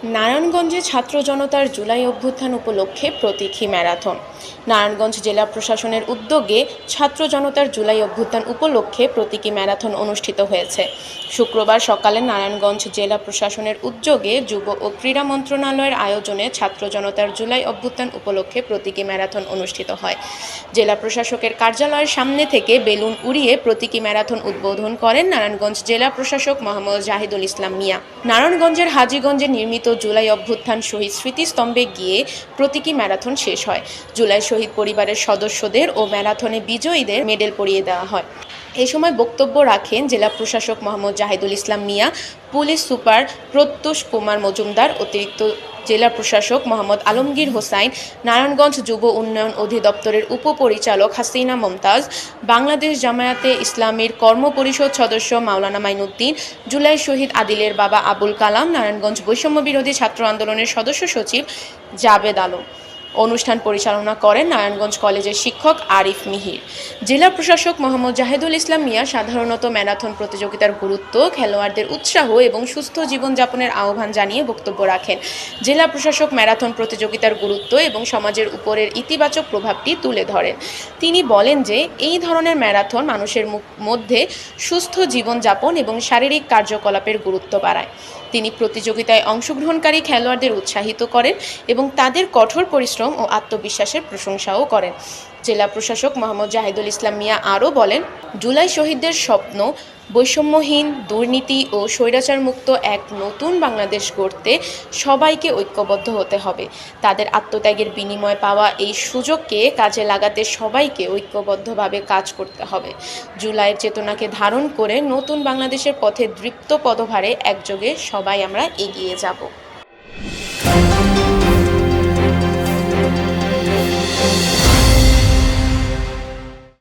নারায়ণগঞ্জে ছাত্র জনতার জুলাই অভ্যুত্থান উপলক্ষে প্রতীকী ম্যারাথন। নারায়ণগঞ্জ জেলা প্রশাসনের উদ্যোগে ছাত্র জনতার জুলাই অভ্যুত্থান উপলক্ষে প্রতীকী ম্যারাথন অনুষ্ঠিত হয়েছে। শুক্রবার সকালে নারায়ণগঞ্জ জেলা প্রশাসনের উদ্যোগে যুব ও ক্রীড়া মন্ত্রণালয়ের আয়োজনে ছাত্র জনতার জুলাই অভ্যুত্থান উপলক্ষে প্রতীকী ম্যারাথন অনুষ্ঠিত হয়। জেলা প্রশাসকের কার্যালয়ের সামনে থেকে বেলুন উড়িয়ে প্রতীকী ম্যারাথন উদ্বোধন করেন নারায়ণগঞ্জ জেলা প্রশাসক মোহাম্মদ জাহিদুল ইসলাম মিয়া। নারায়ণগঞ্জের হাজীগঞ্জে নির্মিত জুলাই অভ্যুত্থান শহীদ স্মৃতিস্তম্ভে গিয়ে প্রতীকী ম্যারাথন শেষ হয়। জুলাই শহীদ পরিবারের সদস্যদের ও ম্যারাথনে বিজয়ীদের মেডেল পরিয়ে দেওয়া হয়। এ সময় বক্তব্য রাখেন জেলা প্রশাসক মোহাম্মদ জাহিদুল ইসলাম মিয়া, পুলিশ সুপার প্রত্যুষ কুমার মজুমদার, অতিরিক্ত জেলা প্রশাসক মোহাম্মদ আলমগীর হোসাইন, নারায়ণগঞ্জ যুব উন্নয়ন অধিদপ্তরের উপপরিচালক হাসিনা মমতাজ, বাংলাদেশ জামায়াতে ইসলামীর কর্মপরিষদ সদস্য মাওলানা মাইনুদ্দিন, জুলাই শহীদ আদিলের বাবা আবুল কালাম, নারায়ণগঞ্জ বৈষম্য বিরোধী ছাত্র আন্দোলনের সদস্য সচিব জাবেদ আলম। অনুষ্ঠান পরিচালনা করেন নারায়ণগঞ্জ কলেজের শিক্ষক আরিফ মিহির। জেলা প্রশাসক মোহাম্মদ জাহিদুল ইসলাম মিয়া সাধারণত ম্যারাথন প্রতিযোগিতার গুরুত্ব, খেলোয়াড়দের উৎসাহ এবং সুস্থ জীবনযাপনের আহ্বান জানিয়ে বক্তব্য রাখেন। জেলা প্রশাসক ম্যারাথন প্রতিযোগিতার গুরুত্ব এবং সমাজের উপরের ইতিবাচক প্রভাবটি তুলে ধরেন। তিনি বলেন যে এই ধরনের ম্যারাথন মানুষের মধ্যে সুস্থ জীবনযাপন এবং শারীরিক কার্যকলাপের গুরুত্ব বাড়ায়। তিনি প্রতিযোগিতায় অংশগ্রহণকারী খেলোয়াড়দের উৎসাহিত করেন এবং তাদের কঠোর পরিশ্রম ও আত্মবিশ্বাসের প্রশংসাও করেন। জেলা প্রশাসক মোহাম্মদ জাহিদুল ইসলাম মিয়া আরও বলেন, জুলাই শহীদদের স্বপ্ন বৈষম্যহীন, দুর্নীতি ও স্বৈরাচার মুক্ত এক নতুন বাংলাদেশ গড়তে সবাইকে ঐক্যবদ্ধ হতে হবে। তাদের আত্মত্যাগের বিনিময়ে পাওয়া এই সুযোগকে কাজে লাগাতে সবাইকে ঐক্যবদ্ধভাবে কাজ করতে হবে। জুলাইয়ের চেতনাকে ধারণ করে নতুন বাংলাদেশের পথে দৃপ্ত পদভারে একযোগে সবাই আমরা এগিয়ে যাব।